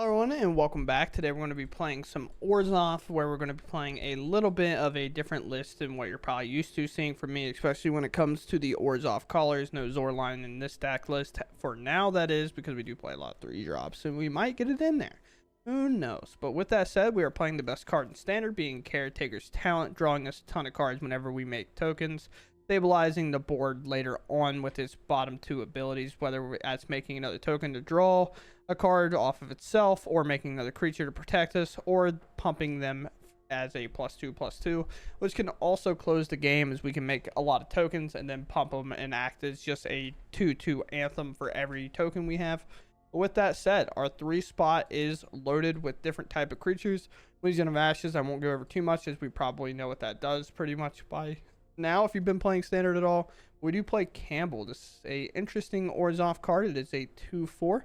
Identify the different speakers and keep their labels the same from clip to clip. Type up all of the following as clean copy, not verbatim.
Speaker 1: Hello everyone and welcome back. Today we're going to be playing some Orzhov, where we're going to be playing a little bit of a different list than what you're probably used to seeing from me, especially when it comes to the Orzhov callers. No Zorline in this stack list for now, that is, because we do play a lot of 3-drops and we might get it in there. Who knows? But with that said, we are playing the best card in Standard, being Caretaker's Talent, drawing us a ton of cards whenever we make tokens, stabilizing the board later on with its bottom two abilities, whether that's making another token to draw a card off of itself, or making another creature to protect us, or pumping them as a +2/+2, which can also close the game, as we can make a lot of tokens and then pump them and act as just a 2/2 anthem for every token we have. But with that said, our 3 spot is loaded with different type of creatures. Legion of Ashes, I won't go over too much, as we probably know what that does pretty much by now if you've been playing Standard at all. We do play Kambal. This is a interesting Orzhov card. It is a 2/4,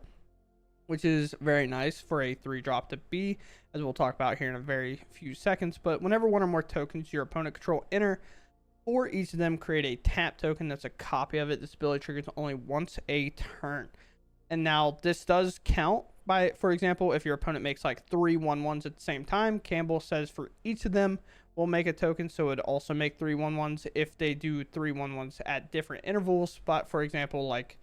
Speaker 1: which is very nice for a 3-drop to be, as we'll talk about here in a very few seconds. But whenever one or more tokens your opponent control enter, for each of them create a tap token that's a copy of it. This ability triggers only once a turn. And now this does count by, for example, if your opponent makes like 3 1/1s at the same time. Kambal says for each of them we'll make a token, so it also make 3 1/1s if they do 3 1/1s at different intervals. But for example, like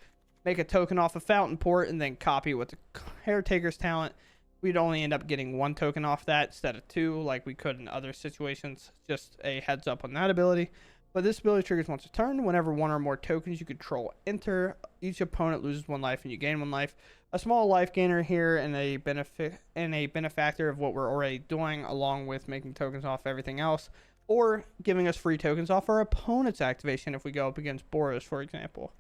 Speaker 1: make a token off of Fountainport and then copy with the Caretaker's Talent, we'd only end up getting 1 token off that instead of 2 like we could in other situations. Just a heads up on that ability. But this ability triggers once a turn. Whenever one or more tokens you control enter, each opponent loses 1 life and you gain 1 life. A small life gainer here, and a benefactor of what we're already doing, along with making tokens off everything else, or giving us free tokens off our opponent's activation if we go up against Burrow, for example.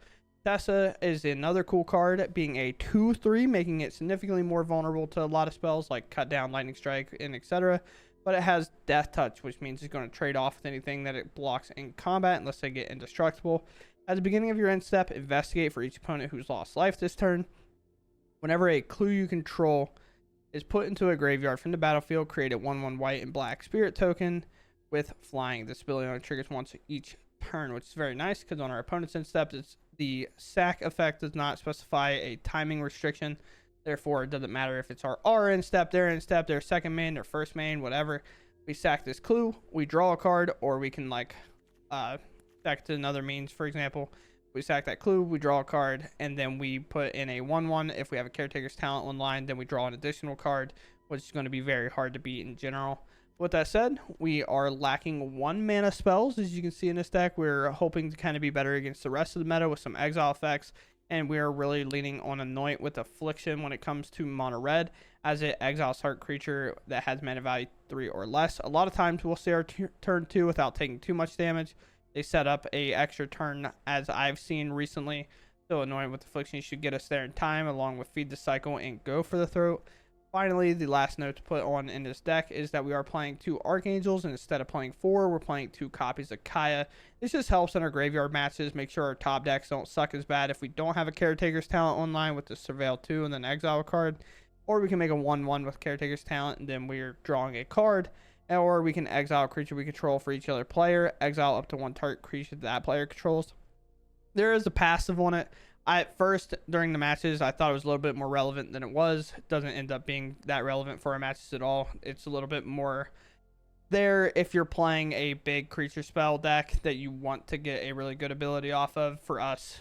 Speaker 1: Teysa is another cool card, being a 2/3, making it significantly more vulnerable to a lot of spells like Cut Down, Lightning Strike, and etc. But it has Death Touch, which means it's going to trade off with anything that it blocks in combat unless they get indestructible. At the beginning of your end step, investigate for each opponent who's lost life this turn. Whenever a clue you control is put into a graveyard from the battlefield, create a 1/1 white and black spirit token with flying. This ability only triggers once each turn, which is very nice because on our opponent's end step, the sack effect does not specify a timing restriction. Therefore, it doesn't matter if it's our end step, their second main, their first main, whatever. We sack this clue, we draw a card, or we can like sack to another means. For example, we sack that clue, we draw a card, and then we put in a 1/1. If we have a Caretaker's Talent online, then we draw an additional card, which is going to be very hard to beat in general. With that said, we are lacking 1 mana spells. As you can see in this deck, we're hoping to kind of be better against the rest of the meta with some exile effects, and we're really leaning on Anoint with Affliction when it comes to mono red, as it exiles target creature that has mana value 3 or less. A lot of times we'll see our turn 2 without taking too much damage. They set up a extra turn, as I've seen recently, so Anoint with Affliction should get us there in time, along with Feed the Cycle and Go for the Throat. Finally, the last note to put on in this deck is that we are playing 2 Archangels, and instead of playing 4, we're playing 2 copies of Kaya. This just helps in our graveyard matches, make sure our top decks don't suck as bad if we don't have a Caretaker's Talent online with the Surveil 2 and then exile a card. Or we can make a 1/1 with Caretaker's Talent, and then we're drawing a card. Or we can exile a creature we control for each other player, exile up to 1 target creature that player controls. There is a passive on it. At first, during the matches, I thought it was a little bit more relevant than it was. It doesn't end up being that relevant for our matches at all. It's a little bit more there if you're playing a big creature spell deck that you want to get a really good ability off of. For us,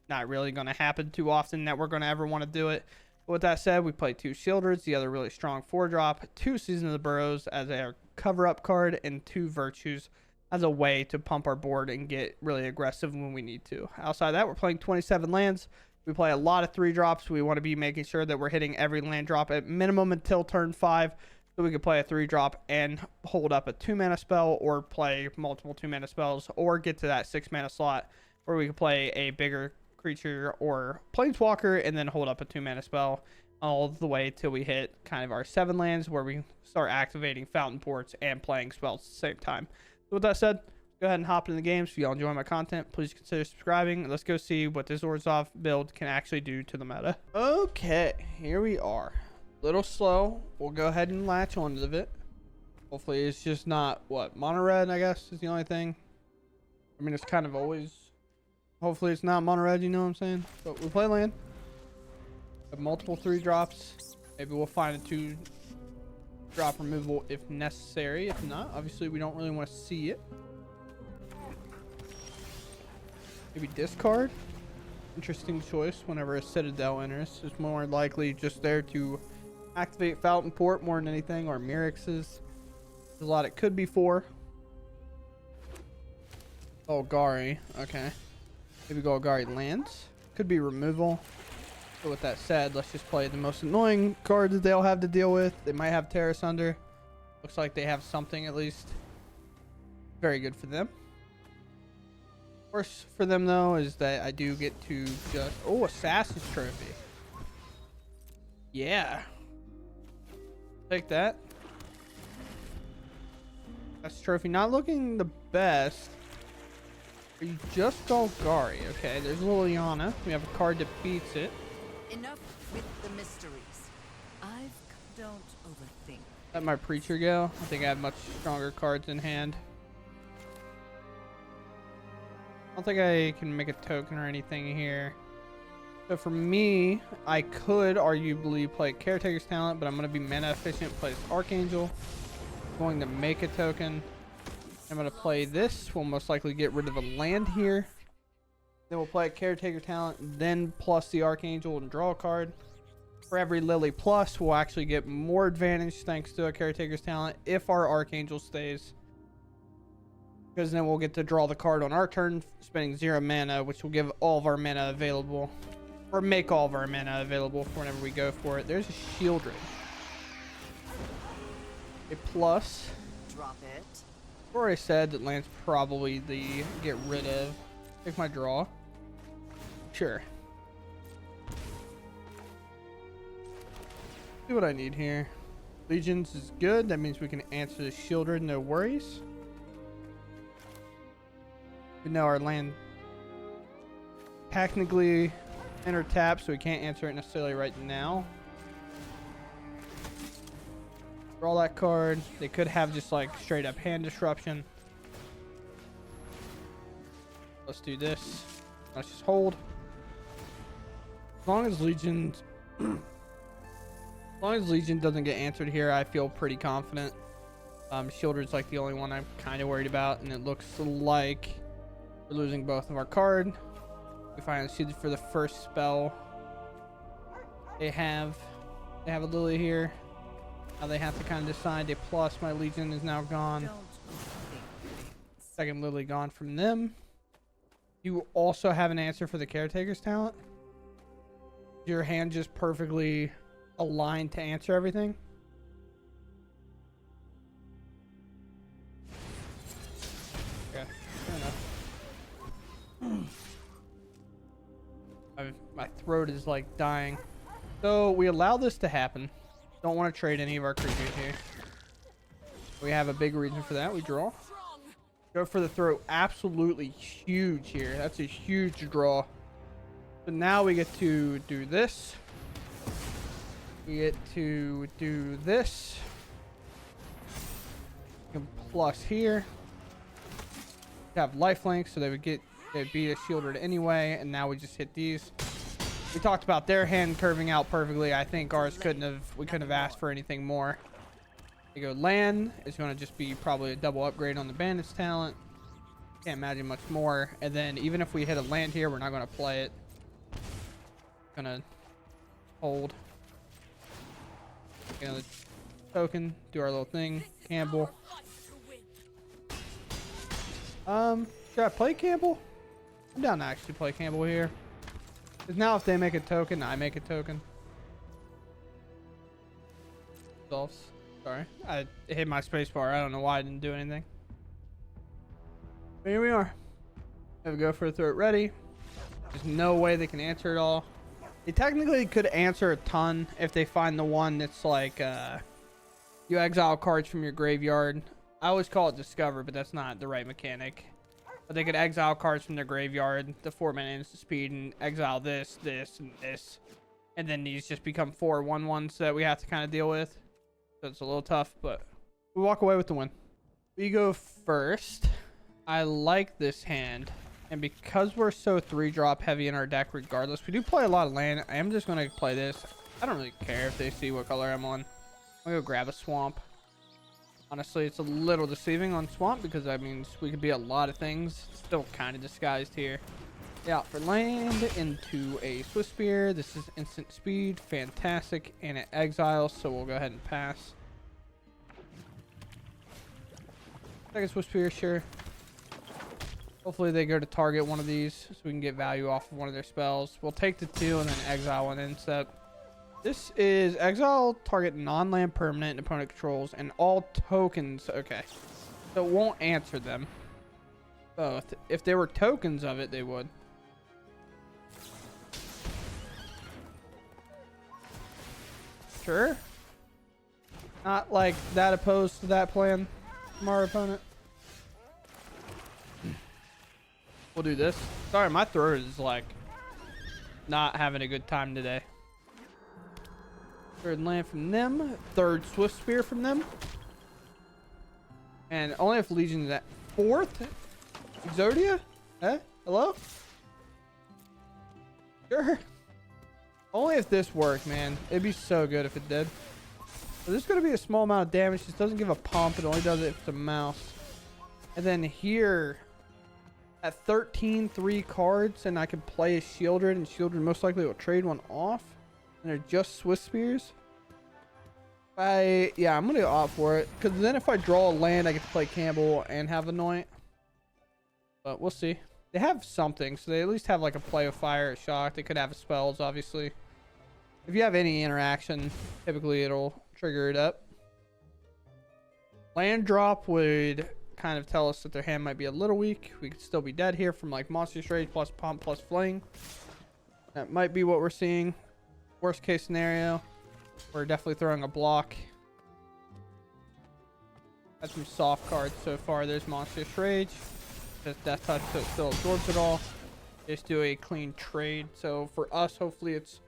Speaker 1: not really going to happen too often that we're going to ever want to do it. But with that said, we play 2 Sheoldreds, the other really strong 4-drop, 2 Season of the Burrows as a cover-up card, and 2 Virtues as a way to pump our board and get really aggressive when we need to. Outside of that, we're playing 27 lands. We play a lot of 3-drops. We want to be making sure that we're hitting every land drop at minimum until turn 5, so we can play a 3-drop and hold up a 2-mana spell, or play multiple 2-mana spells, or get to that 6-mana slot where we can play a bigger creature or planeswalker and then hold up a 2-mana spell all the way till we hit kind of our 7 lands, where we start activating Fountainports and playing spells at the same time. With that said, go ahead and hop into the games. If y'all enjoy my content, please consider subscribing. Let's go see what this Orzhov build can actually do to the meta. Okay, here we are. Little slow. We'll go ahead and latch onto it. Hopefully it's just not, what, mono red, I guess, is the only thing. I mean, it's kind of always, hopefully it's not mono red, you know what I'm saying? But we play land. Have multiple 3-drops. Maybe we'll find a 2-drop removal if necessary. If not, obviously we don't really want to see it. Maybe discard. Interesting choice. Whenever a Citadel enters, it's more likely just there to activate Fountainport more than anything, or Mirrex's. There's a lot it could be for. Golgari. Okay. Maybe Golgari lands. Could be removal. So with that said, let's just play the most annoying cards that they'll have to deal with. They might have Terrace under. Looks like they have something at least. Very good for them. Worse for them though is that I do get to just... Oh, Assassin's Trophy. Yeah. Take that. That's trophy. Not looking the best. Are you just Golgari? Okay, there's Liliana. We have a card that beats it.
Speaker 2: Enough with the mysteries. Don't overthink.
Speaker 1: Let my Preacher go. I think I have much stronger cards in hand. I don't think I can make a token or anything here. So for me, I could arguably play Caretaker's Talent, but I'm going to be mana efficient, play Archangel. I'm going to make a token. I'm going to play this. We'll most likely get rid of a land here. Then we'll play a Caretaker Talent, then plus the Archangel and draw a card. For every Lily plus, we'll actually get more advantage thanks to a Caretaker's Talent if our Archangel stays. Because then we'll get to draw the card on our turn, spending 0 mana, which will give all of our mana available. Or make all of our mana available for whenever we go for it. There's a Sheoldred. A plus.
Speaker 2: Drop it.
Speaker 1: I've already said that land's probably the get rid of. Take my draw. Sure. See what I need here. Legions is good. That means we can answer the Sheoldred, no worries. We know our land technically enter tap, so we can't answer it necessarily right now. Draw that card. They could have just like straight up hand disruption. Let's do this. Let's just hold. As long as Legion doesn't get answered here, I feel pretty confident. Sheoldred's like the only one I'm kind of worried about, and it looks like we're losing both of our card. We finally see for the first spell. They have a Lily here. Now they have to kind of decide. A plus, my Legion is now gone. Second Lily gone from them. You also have an answer for the Caretaker's Talent. Your hand just perfectly aligned to answer everything. Okay, fair enough. My throat is like dying. So we allow this to happen. Don't want to trade any of our creatures here. We have a big reason for that. We draw. Go for the throat. Absolutely huge here. That's a huge draw. So now we get to do this. We get to do this. We can plus here. We have lifelink, so they'd beat a Sheoldred anyway, and now we just hit these. We talked about their hand curving out perfectly. I think ours we couldn't have asked for anything more. We go land. It's going to just be probably a double upgrade on the Bandit's Talent. Can't imagine much more. And then even if we hit a land here, we're not going to play it. Gonna hold. Get another token. Do our little thing. Kambal. Should I play Kambal? I'm down to actually play Kambal here. Because now if they make a token, I make a token. Results. Sorry. I hit my spacebar. I don't know why I didn't do anything. But here we are. Have a go for a throat ready. There's no way they can answer it all. They technically could answer a ton if they find the one that's like, you exile cards from your graveyard. I always call it discover, but that's not the right mechanic. But they could exile cards from their graveyard, the 4-mana instant speed, and exile this, this, and this. And then these just become 4 1/1s that we have to kind of deal with. So it's a little tough, but we walk away with the win. We go first. I like this hand. And because we're so 3-drop heavy in our deck regardless, we do play a lot of land. I am just going to play this. I don't really care if they see what color I'm on. I'm gonna go grab a swamp. Honestly, it's a little deceiving on swamp because that means we could be a lot of things. Still kind of disguised here. Yeah, for land into a Swiss Spear. This is instant speed, fantastic, and it exiles, so we'll go ahead and pass. Second Swiss Spear, sure. Hopefully they go to target one of these so we can get value off of one of their spells. We'll take the 2 and then exile one instead. This is exile target non-land permanent opponent controls and all tokens. Okay, so it won't answer them. Both. If there were tokens of it, they would. Sure. Not like that opposed to that plan from our opponent. We'll do this. Sorry, my throat is like not having a good time today. Third land from them. Third Swift Spear from them. And only if Legion is at 4th. Exodia? Eh? Hello? Sure. Only if this worked, man. It'd be so good if it did. So this is going to be a small amount of damage. This doesn't give a pump. It only does it if it's a mouse. And then here, at 13, 3 cards, and I can play a Sheoldred, and Sheoldred most likely will trade one off. And they're just Swiss Spears. Yeah, I'm going to opt for it. Because then if I draw a land, I get to play Kambal and have Anoint. But we'll see. They have something, so they at least have like a play of fire, a shock. They could have spells, obviously. If you have any interaction, typically it'll trigger it up. Land drop would kind of tell us that their hand might be a little weak. We could still be dead here from like Monstrous Rage plus Pump plus Fling. That might be what we're seeing. Worst case scenario, we're definitely throwing a block. Got some soft cards so far. There's Monstrous Rage. Just Death Touch, so it still absorbs it all. Just do a clean trade. So for us, hopefully it's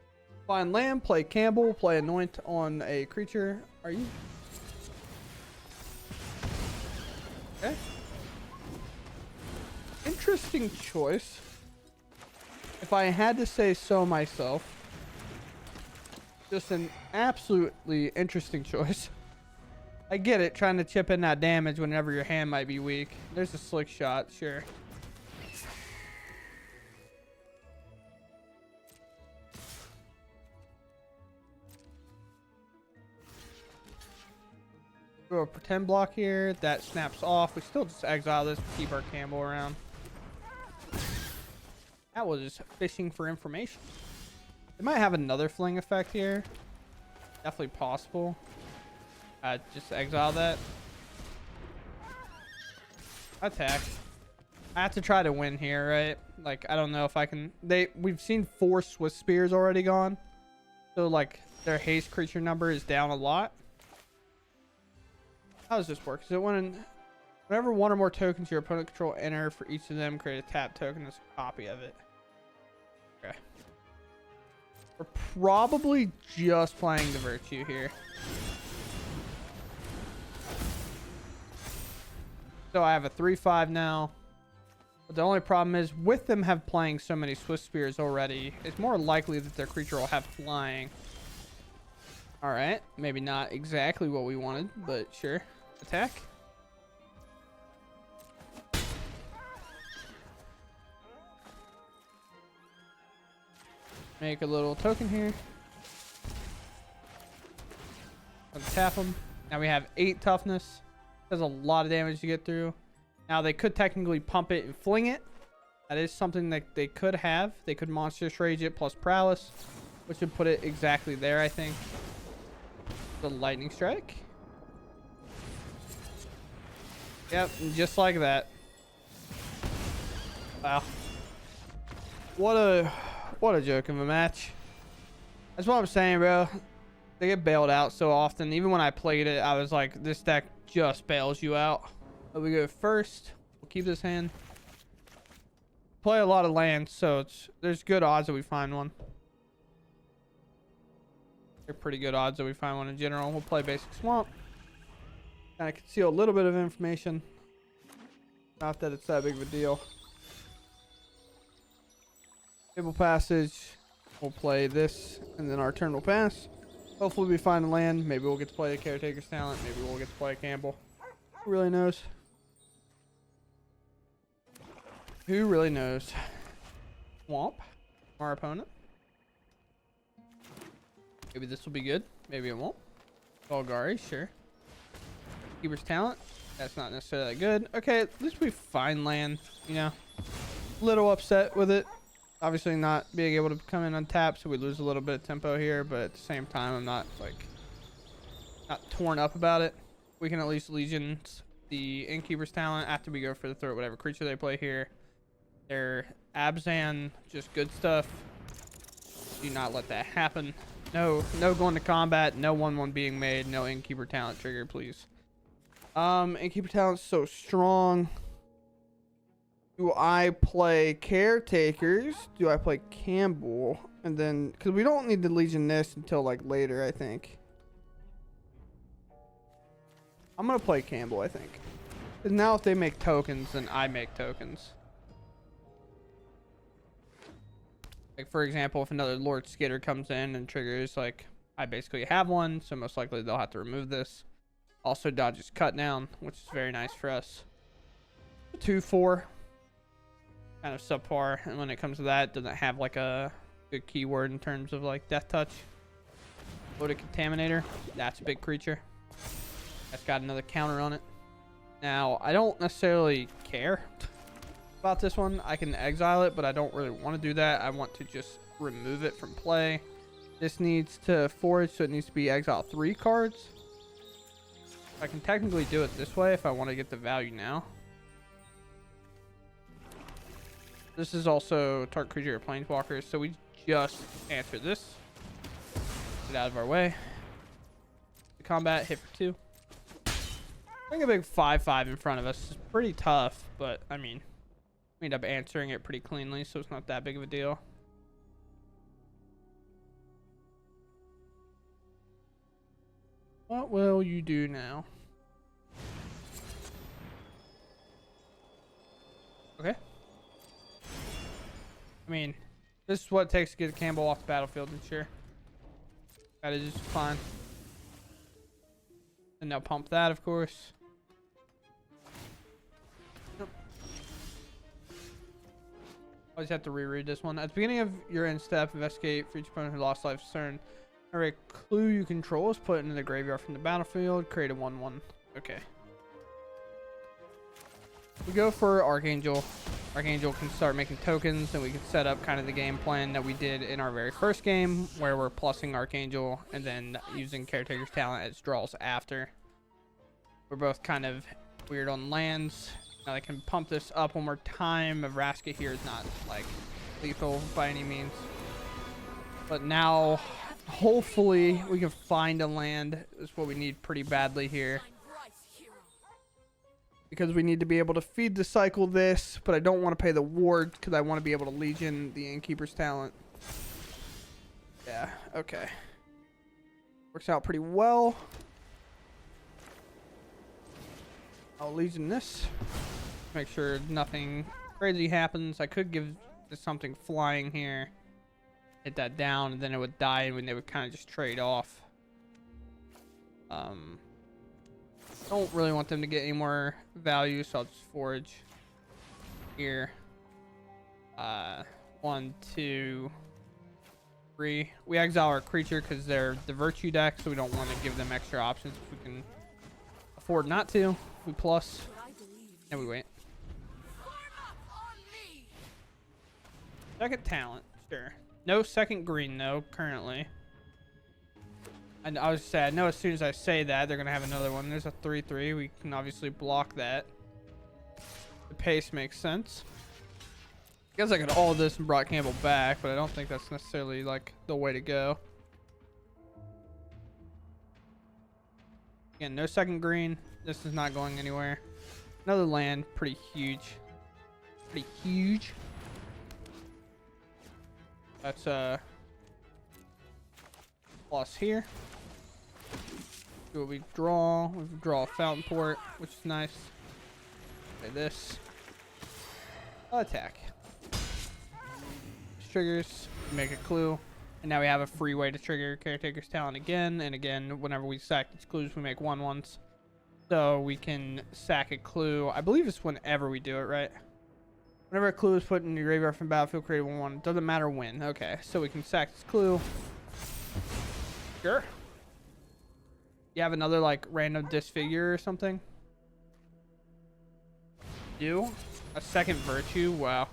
Speaker 1: find land, play Kambal, play Anoint on a creature. Are you? Okay. Interesting choice. If I had to say so myself. Just an absolutely interesting choice. I get it, trying to chip in that damage whenever your hand might be weak. There's a slick shot, sure. Throw a pretend block here. That snaps off. We still just exile this, keep our Kambal around. That was just fishing for information. They might have another fling effect here. Definitely possible. Just exile that. Attack. I have to try to win here, right? Like, I don't know if I can. We've seen 4 Swiss Spears already gone. So, like, their haste creature number is down a lot. How does this work? So whenever 1 or more tokens your opponent control enter, for each of them, create a tap token as a copy of it. Okay. We're probably just playing the Virtue here. So I have a 3/5 now. But the only problem is with them playing so many Swiss Spears already, it's more likely that their creature will have flying. Alright, maybe not exactly what we wanted, but sure. Attack. Make a little token here. Let's tap them. Now we have 8 toughness. There's a lot of damage to get through. Now they could technically pump it and fling it. That is something that they could have. They could Monstrous Rage it plus Prowess, which would put it exactly there, I think. The Lightning Strike. Yep, just like that. Wow. What a joke of a match. That's what I'm saying, bro. They get bailed out so often. Even when I played it, I was like, this deck just bails you out. But we go first. We'll keep this hand. Play a lot of lands, so there's good odds that we find one. They're pretty good odds that we find one in general. We'll play basic swamp. Kind of conceal a little bit of information. Not that it's that big of a deal. Fabled Passage. We'll play this, and then our turn will pass. Hopefully we find a land. Maybe we'll get to play a Caretaker's talent. Maybe we'll get to play a Kambal. Who really knows? Who really knows? Swamp, our opponent. Maybe this will be good. Maybe it won't. Oligarch, sure. Keeper's talent. That's not necessarily that good. Okay, at least we find land, you know. Little upset with it. Obviously not being able to come in untapped, so we lose a little bit of tempo here, but at the same time, I'm not torn up about it. We can at least Legions the Innkeeper's talent after we go for the throat, whatever creature they play here. Their Abzan, just good stuff. Do not let that happen. No going to combat, no 1/1 being made, no Innkeeper talent trigger, please. Innkeeper talent's so strong. Do I play Caretakers? Do I play Kambal? And then, because we don't need to Legion this until like later, I think. I'm going to play Kambal, I think. Because now if they make tokens, then I make tokens. Like, for example, if another Lord Skitter comes in and triggers, like, I basically have one, so most likely they'll have to remove this. Also dodges cut down, which is very nice for us. 2/4. Kind of subpar, and when it comes to that, doesn't have like a good keyword in terms of like death touch. Loaded Contaminator, that's a big creature. That's got another counter on it. Now, I don't necessarily care about this one. I can exile it, but I don't really want to do that. I want to just remove it from play. This needs to forage, so it needs to be exile 3 cards. I can technically do it this way if I want to get the value now. This is also target creature or planeswalkers, so we just answer this. Get out of our way. The combat, hit for 2. I think a big 5/5 in front of us is pretty tough, but I mean, we end up answering it pretty cleanly, so it's not that big of a deal. What will you do now? Okay. I mean, this is what it takes to get a Kambal off the battlefield, and sure. That is just fine. And now pump that, of course. Nope. Always have to reread this one. At the beginning of your end step, investigate for each opponent who lost life turn. Every clue you control is put into the graveyard from the battlefield. Create a 1/1. Okay. We go for Archangel. Archangel can start making tokens, and we can set up kind of the game plan that we did in our very first game, where we're plussing Archangel and then using Caretaker's talent as draws after. We're both kind of weird on lands. Now I can pump this up one more time. Vraska here is not like lethal by any means. But now, hopefully, we can find a land. That's what we need pretty badly here. Because we need to be able to feed the cycle this, but I don't want to pay the ward because I want to be able to Legion the Innkeeper's talent. Yeah, okay. Works out pretty well. I'll Legion this. Make sure nothing crazy happens. I could give this something flying here. Hit that down, and then it would die, and they would kind of just trade off. Don't really want them to get any more value, so I'll just forage here. 1, 2, 3. We exile our creature because they're the virtue deck, so we don't want to give them extra options if we can afford not to. We plus, and we wait. Second talent, sure. No second green though, currently. And I was sad. I know as soon as I say that, they're going to have another one. There's a 3/3. We can obviously block that. The pace makes sense. I guess I could all this and brought Kambal back, but I don't think that's necessarily like the way to go. Again, no second green. This is not going anywhere. Another land, pretty huge. Pretty huge. That's plus here. Do what we draw. We draw a Fountainport, which is nice. Okay, this. Attack. Triggers. make a clue. And now we have a free way to trigger Caretaker's Talent again and again. Whenever we sack these clues, we make 1/1s. So we can sack a clue. I believe it's whenever we do it, right? Whenever a clue is put in your graveyard from battlefield, create 1/1. Doesn't matter when. Okay, so we can sack this clue. Sure. You have another like random disfigure or something? Do a second virtue? Wow.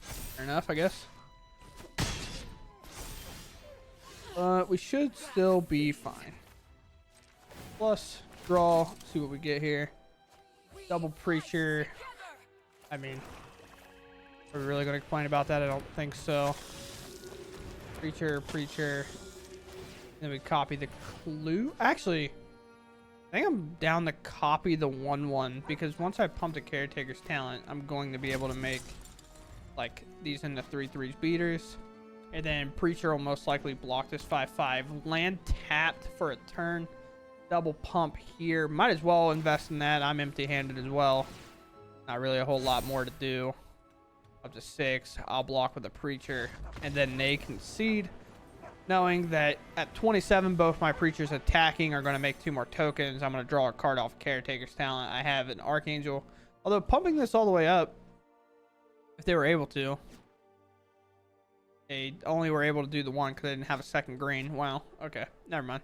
Speaker 1: Fair enough, I guess. But we should still be fine. Plus, draw. See what we get here. Double Preacher. I mean, are we really going to complain about that? I don't think so. Preacher. Then we copy the clue. Actually, I think I'm down to copy the 1/1 because once I pump the Caretaker's Talent, I'm going to be able to make like these into 3/3 beaters. And then Preacher will most likely block this 5/5. Land tapped for a turn. Double pump here. Might as well invest in that. I'm empty-handed as well. Not really a whole lot more to do. Up to 6. I'll block with a Preacher. And then they concede. Knowing that at 27, both my Preachers attacking are going to make 2 more tokens. I'm going to draw a card off Caretaker's Talent. I have an Archangel. Although pumping this all the way up, if they were able to, they only were able to do the 1 because they didn't have a second green. Wow. Okay. Never mind.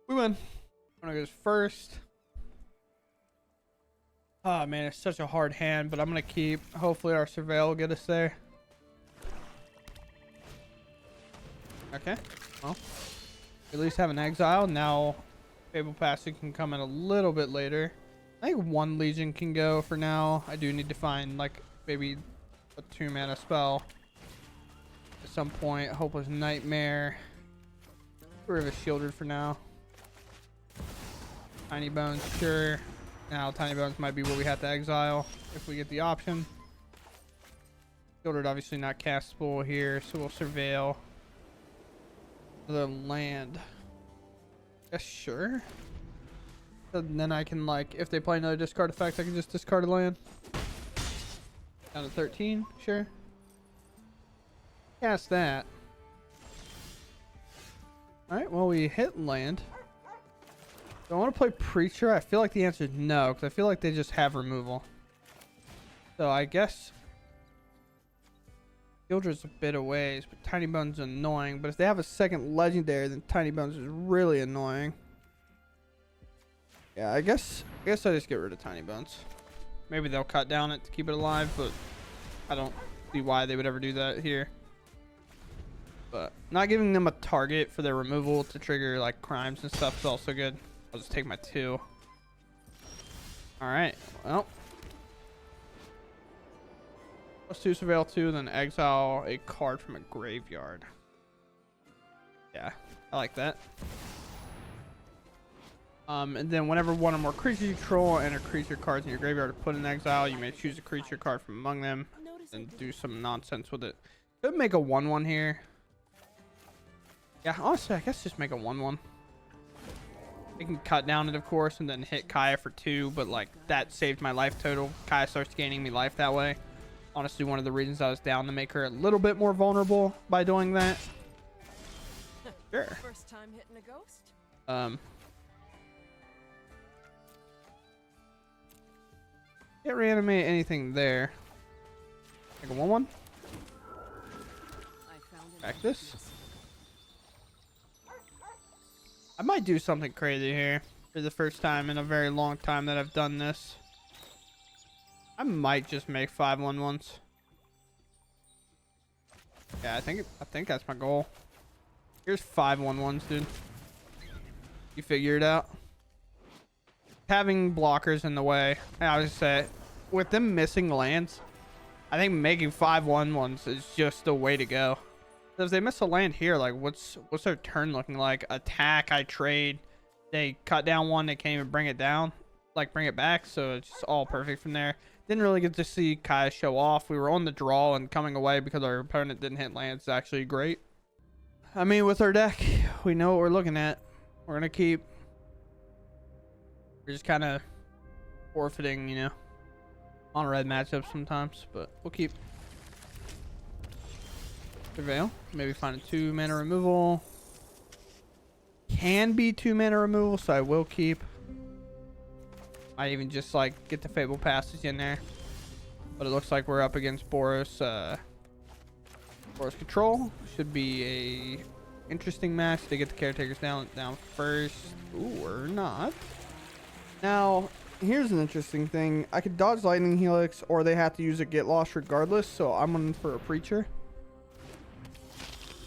Speaker 1: We win. One goes first. Oh, man. It's such a hard hand, but I'm going to keep. Hopefully our Surveil will get us there. Okay. Well, at least have an exile. Now, Fabled Passage can come in a little bit later. I think 1 Legion can go for now. I do need to find, like, maybe a 2-mana spell at some point. Hopeless Nightmare. Get rid of a Sheoldred for now. Tiny Bones, sure. Now, Tiny Bones might be what we have to exile if we get the option. Sheoldred obviously not castable here, so we'll Surveil. The land. Yes, sure. And then I can, like, if they play another discard effect, I can just discard a land. Down to 13, sure. Cast that. Alright, well, we hit land. Do I want to play Preacher? I feel like the answer is no, because I feel like they just have removal. So I guess Sheoldred's a bit of ways, but Tiny Bones is annoying. But if they have a second legendary, then Tiny Bones is really annoying. Yeah, I guess I just get rid of Tiny Bones. Maybe they'll cut down it to keep it alive, but I don't see why they would ever do that here. But not giving them a target for their removal to trigger like crimes and stuff is also good. I'll just take my 2. Alright, well. Let's do Surveil 2, then exile a card from a graveyard. Yeah, I like that. And then whenever one or more creatures you control enter creature cards in your graveyard are put in exile, you may choose a creature card from among them and do some nonsense with it. Could make a 1/1 here. Yeah, honestly, I guess just make a 1/1. You can cut down it, of course, and then hit Kaya for 2, but like that saved my life total. Kaya starts gaining me life that way. Honestly, one of the reasons I was down to make her a little bit more vulnerable by doing that. Sure.
Speaker 2: First time hitting a ghost?
Speaker 1: Can't reanimate anything there. Like a 1/1. Back this. I might do something crazy here for the first time in a very long time that I've done this. I might just make 5 1/1s. Yeah, I think that's my goal. Here's 5 1/1s, dude. You figure it out. Having blockers in the way. I was just say, with them missing lands, I think making 5 1/1s is just the way to go. So if they miss a land here, like what's their turn looking like? Attack, I trade. They cut down one, they can't even bring it down, like bring it back. So it's just all perfect from there. Didn't really get to see Kaya show off. We were on the draw and coming away because our opponent didn't hit lands. It's actually great. I mean, with our deck, we know what we're looking at. We're gonna keep. We're just kind of forfeiting, you know, on red matchups sometimes, but we'll keep. Prevail. Maybe find a 2 mana removal. Can be 2 mana removal, so I will keep. Might even just like get the Fabled Passage in there. But it looks like we're up against Boros. Boros Control. Should be a interesting match. They get the Caretakers down first. Ooh, or not. Now, here's an interesting thing. I could dodge Lightning Helix, or they have to use a Get Lost regardless, so I'm running for a Preacher.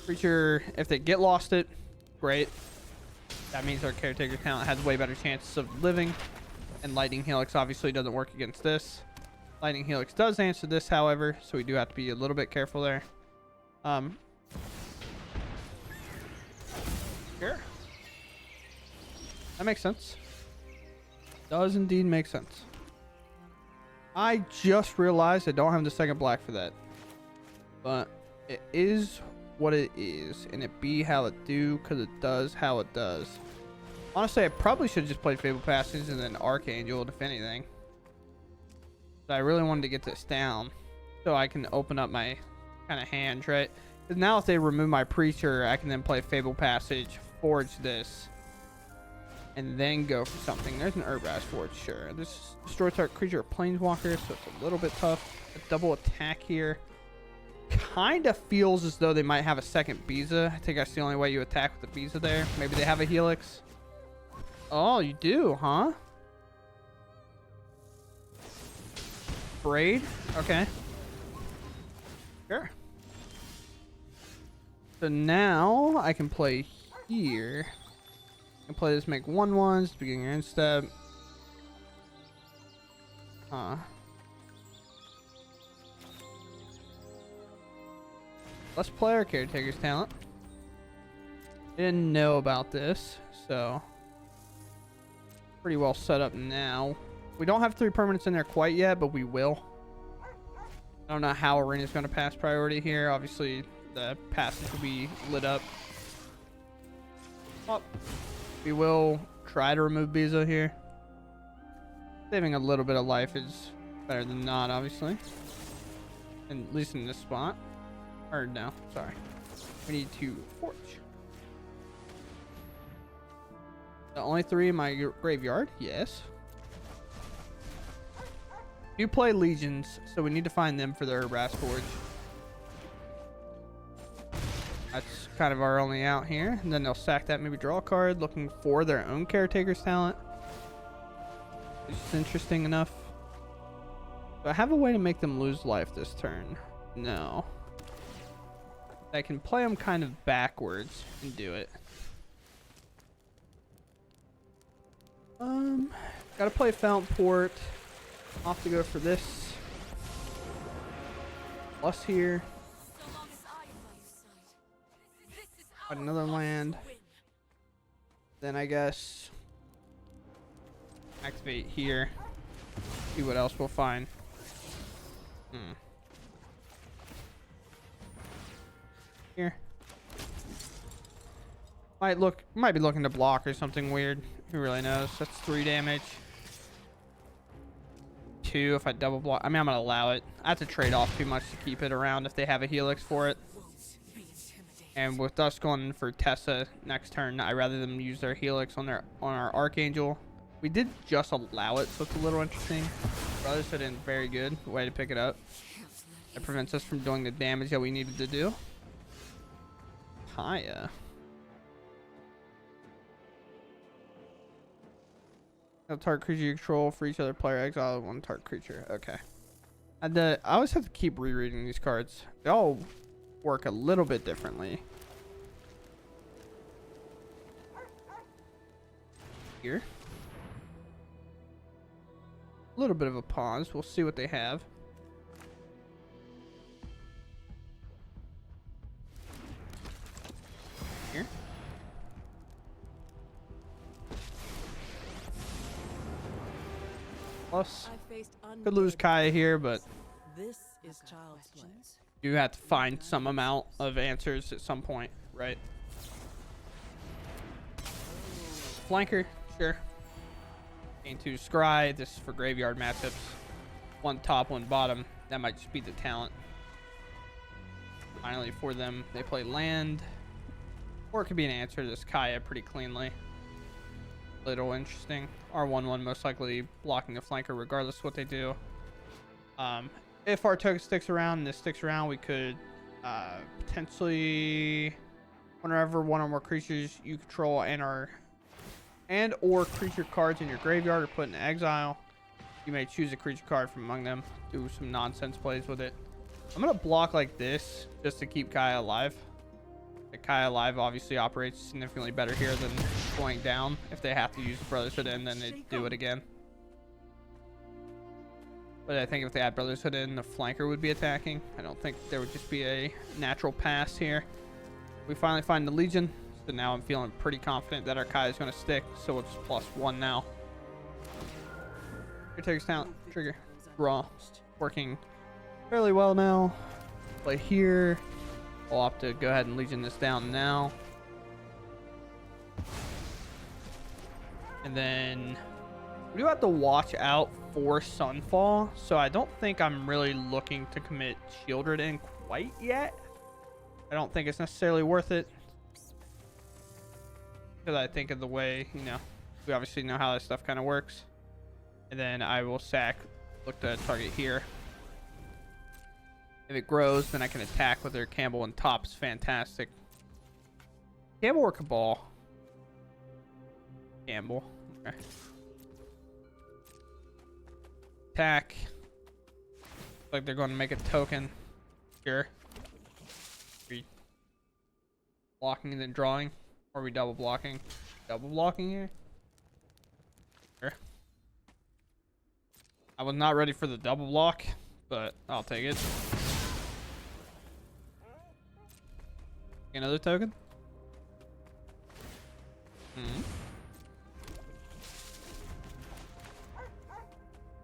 Speaker 1: Preacher, if they Get Lost it, great. That means our Caretaker talent has way better chances of living, and Lightning Helix obviously doesn't work against this. Lightning Helix does answer this, however, so we do have to be a little bit careful there. Sure. That makes sense. Does indeed make sense. I just realized I don't have the second black for that. But it is what it is. And it be how it do, because it does how it does. Honestly, I probably should have just played Fabled Passage and then Archangel, if anything. But I really wanted to get this down so I can open up my kind of hands, right? Because now if they remove my Preacher, I can then play Fabled Passage, forge this, and then go for something. There's an Urbrass Forge, sure. This destroy target creature or planeswalker, so it's a little bit tough. A double attack here. Kind of feels as though they might have a second Biza. I think that's the only way you attack with the Biza there. Maybe they have a Helix. Oh, you do, huh? Braid? Okay. Sure. So now I can play here. I can play this, make 1/1s, beginning your end step. Let's play our Caretaker's talent. Didn't know about this, so pretty well set up now. We don't have 3 permanents in there quite yet, but we will. I don't know how Arena's going to pass priority here. Obviously, the passage will be lit up. Oh, we will try to remove Biza here. Saving a little bit of life is better than not, obviously. And at least in this spot. Or no, sorry. We need to forge. The only 3 in my graveyard? Yes. You play Legions, so we need to find them for the Urbrass Forge. That's kind of our only out here. And then they'll sack that, maybe draw a card, looking for their own Caretaker's talent. Which is interesting enough. Do I have a way to make them lose life this turn? No. I can play them kind of backwards and do it. Gotta play Fountainport. Off to go for this. Plus here. Another land. Then I guess activate here. See what else we'll find. Here. Might be looking to block or something weird. Who really knows? That's 3 damage. 2 if I double block. I mean, I'm gonna allow it. I have to trade off too much to keep it around if they have a Helix for it. And with us going for Teysa next turn, I'd rather them use their Helix on our Archangel. We did just allow it, so it's a little interesting. Brothers did in very good way to pick it up. It prevents us from doing the damage that we needed to do. Hiya. No target creature you control for each other player exile 1 target creature. Okay. I always have to keep rereading these cards. They all work a little bit differently. Here. A little bit of a pause. We'll see what they have. Here. Plus, could lose Kaya here, but
Speaker 2: This is child's play.
Speaker 1: you have to find some amount of answers at some point, right? Flanker, sure. Gain 2 Scry. This is for graveyard matchups. 1 top, 1 bottom. That might just be the talent. Finally for them, they play land. Or it could be an answer to this Kaya pretty cleanly. Little interesting. R1-1 most likely blocking the flanker regardless of what they do. If our token sticks around and this sticks around, we could potentially, whenever one or more creatures you control and or creature cards in your graveyard are put in exile, you may choose a creature card from among them. Do some nonsense plays with it. I'm gonna block like this just to keep Kaya alive. The Kaya alive obviously operates significantly better here than going down. If they have to use Brotherhood in, then they do it again. But I think if they had Brotherhood in, the flanker would be attacking. I don't think there would just be a natural pass here. We finally find the Legion, so now I'm feeling pretty confident that our Kaya is going to stick. So it's +1 now. Caretaker's talent, trigger, draw, working fairly well now. Play here. I'll have to go ahead and Legion this down now. And then we do have to watch out for Sunfall, so I don't think I'm really looking to commit Sheoldred in quite yet. I don't think it's necessarily worth it, because I think of the way, you know, we obviously know how that stuff kind of works. And then I will look to target here. If it grows, then I can attack with their Kambal and top is fantastic. Kambal or Kambal? Kambal. Okay. Attack. Looks like they're going to make a token. Sure. Blocking and then drawing. Or are we double blocking? Double blocking here? Sure. I was not ready for the double block, but I'll take it. Another token?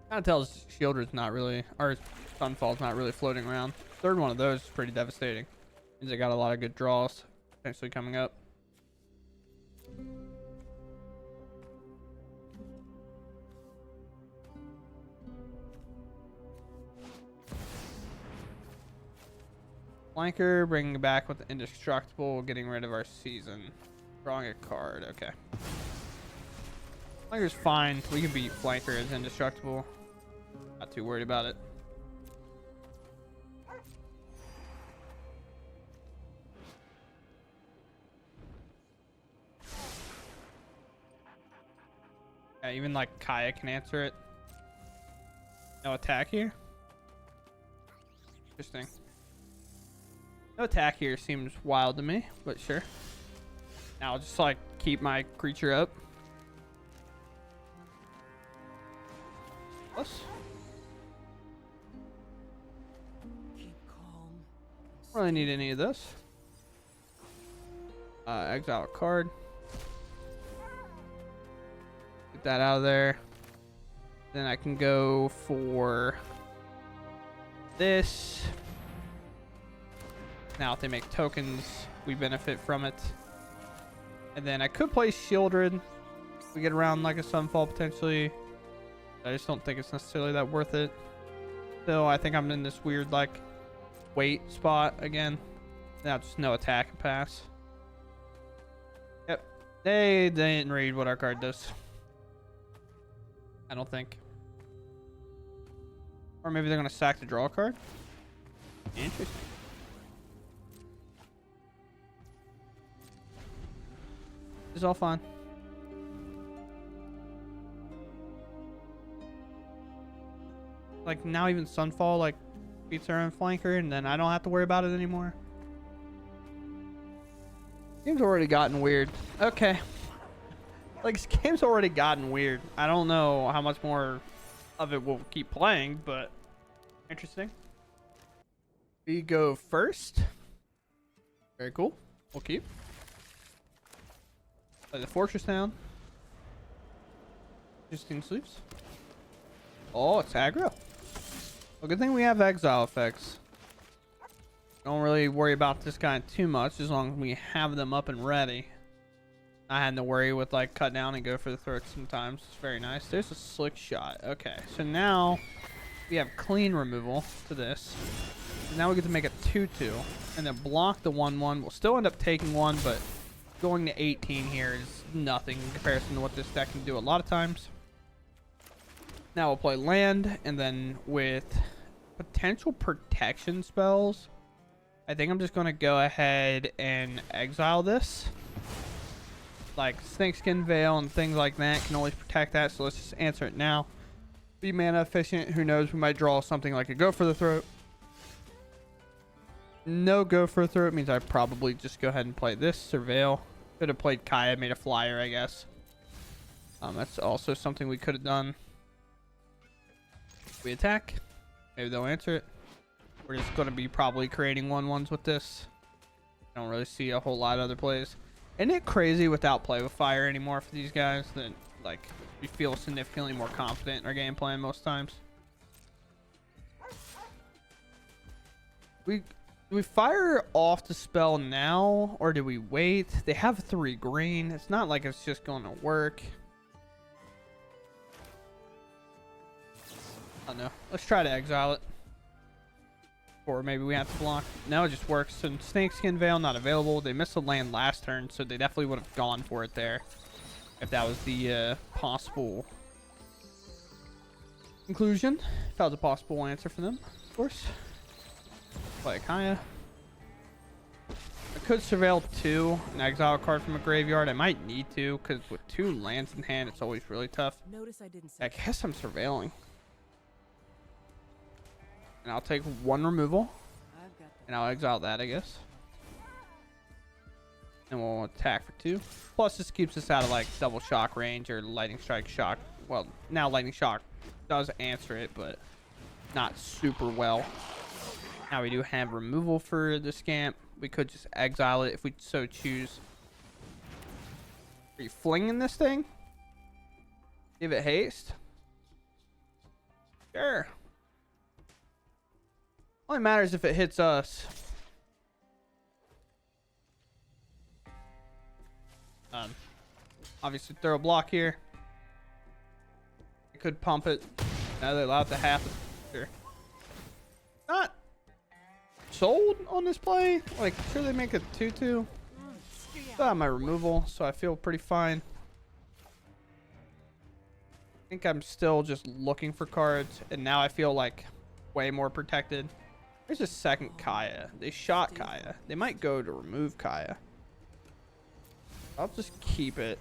Speaker 1: Kind of tells Sheoldred's not really, or Sunfall's not really floating around. Third one of those is pretty devastating. Means they got a lot of good draws potentially coming up. Flanker, bringing back with the Indestructible, getting rid of our season. Drawing a card, okay. Flanker's fine. We can beat Flanker as Indestructible. Not too worried about it. Yeah, even like Kaya can answer it. No attack here? Interesting. No attack here seems wild to me, but sure. Now I'll just like keep my creature up. Plus.
Speaker 2: Keep calm.
Speaker 1: Don't really need any of this. Exile a card. Get that out of there. Then I can go for this. Now if they make tokens, we benefit from it. And then I could play Sheoldred. We get around like a Sunfall potentially. I just don't think it's necessarily that worth it. Still, I think I'm in this weird like wait spot again. Now just no attack and pass. Yep. They didn't read what our card does. I don't think. Or maybe they're gonna sack to draw a card. Interesting. It's all fine. Like now even Sunfall like beats our own flanker and then I don't have to worry about it anymore. Game's already gotten weird. Okay. Like this game's already gotten weird. I don't know how much more of it we'll keep playing, but interesting. We go first. Very cool. We'll keep. Play the fortress down. Interesting sleeps. Oh, it's aggro. Well, good thing we have exile effects. Don't really worry about this guy too much as long as we have them up and ready. I had to worry with like cut down and go for the throat sometimes. It's very nice. There's a slick shot. Okay, so now we have clean removal to this. Now we get to make a 2/2 and then block the 1/1. We'll still end up taking one, but going to 18 here is nothing in comparison to what this deck can do a lot of times. Now we'll play land, and then with potential protection spells, I think I'm just going to go ahead and exile this. Like Snakeskin Veil and things like that can always protect that, so let's just answer it now. Be mana efficient. Who knows, we might draw something like a Go for the Throat. No Go for the Throat means I probably just go ahead and play this. Surveil. Could have played Kaya, made a flyer, I guess. That's also something we could have done. We attack. Maybe they'll answer it. We're just going to be probably creating 1/1s with this. I don't really see a whole lot of other plays. Isn't it crazy without play with fire anymore for these guys that, like, we feel significantly more confident in our game plan most times? Do we fire off the spell now, or do we wait? They have 3 green. It's not like it's just going to work. I don't know. Let's try to exile it. Or maybe we have to block. No, it just works. So Snakeskin Veil not available. They missed the land last turn, so they definitely would have gone for it there if that was the possible conclusion. If that was a possible answer for them, of course. Play a Kaya. I could surveil 2 and exile a card from a graveyard. I might need to, because with 2 lands in hand, it's always really tough.
Speaker 3: Notice I didn't say
Speaker 1: I guess I'm surveilling. And I'll take 1 removal. And I'll exile that, I guess. And we'll attack for 2. Plus, this keeps us out of, like, double shock range or lightning strike shock. Well, now lightning shock does answer it, but not super well. Now we do have removal for the Scamp. We could just exile it if we so choose. Are you flinging this thing? Give it haste? Sure. Only matters if it hits us. Obviously throw a block here. I could pump it. Now they allow it to happen. Sure. Not sold on this play. Like, sure they make a 2/2. Still have my removal, so I feel pretty fine. I think I'm still just looking for cards, and now I feel like way more protected. There's a second Kaya. They shot Kaya. They might go to remove Kaya. I'll just keep it.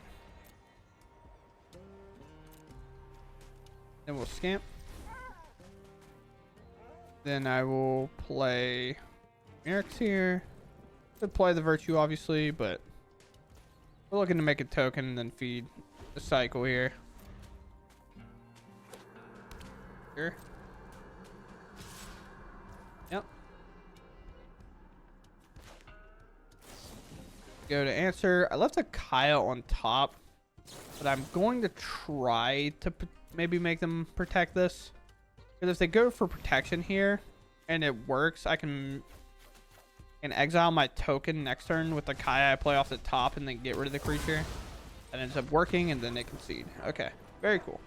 Speaker 1: Then we'll scamp. Then I will play Mirrex here. Could play the Virtue, obviously, but we're looking to make a token and then feed the cycle here. Sure. Yep. Go to answer. I left a Kaya on top, but I'm going to try to maybe make them protect this. Because if they go for protection here and it works, I can exile my token next turn with the Kaya I play off the top and then get rid of the creature. That ends up working, and then they concede. Okay, very cool.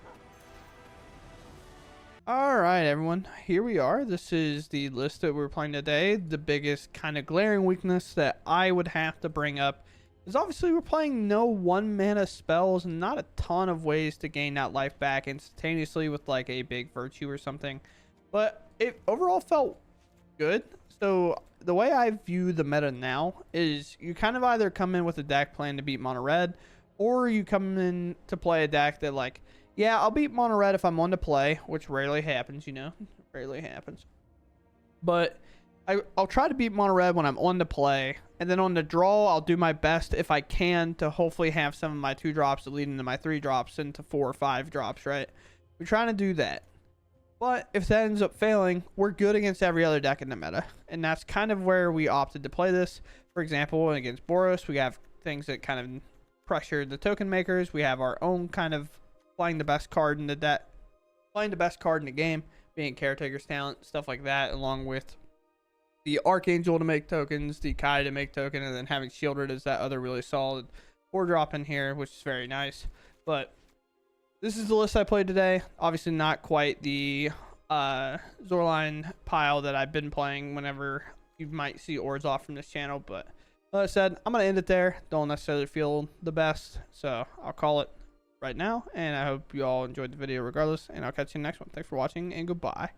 Speaker 1: All right, everyone, here we are. This is the list that we're playing today. The biggest kind of glaring weakness that I would have to bring up is obviously we're playing no 1 mana spells and not a ton of ways to gain that life back instantaneously with like a big Virtue or something. But it overall felt good. So the way I view the meta now is you kind of either come in with a deck plan to beat mono red, or you come in to play a deck that, like, yeah, I'll beat mono red if I'm on to play, which rarely happens, you know, rarely happens. But I'll try to beat mono red when I'm on to play, and then on the draw, I'll do my best if I can to hopefully have some of my 2 drops that lead into my 3 drops into 4 or 5 drops, right? We're trying to do that. But if that ends up failing, we're good against every other deck in the meta. And that's kind of where we opted to play this. For example, against Boros, we have things that kind of pressure the token makers. We have our own kind of playing the best card in the deck, playing the best card in the game, being Caretaker's talent, stuff like that, along with the Archangel to make tokens, the Kai to make token, and then having Sheoldred as that other really solid 4-drop in here, which is very nice. But this is the list I played today. Obviously not quite the Zorline pile that I've been playing whenever you might see Orzhov from this channel. But like I said, I'm going to end it there. Don't necessarily feel the best, so I'll call it right now. And I hope you all enjoyed the video regardless, and I'll catch you in the next one. Thanks for watching, and goodbye.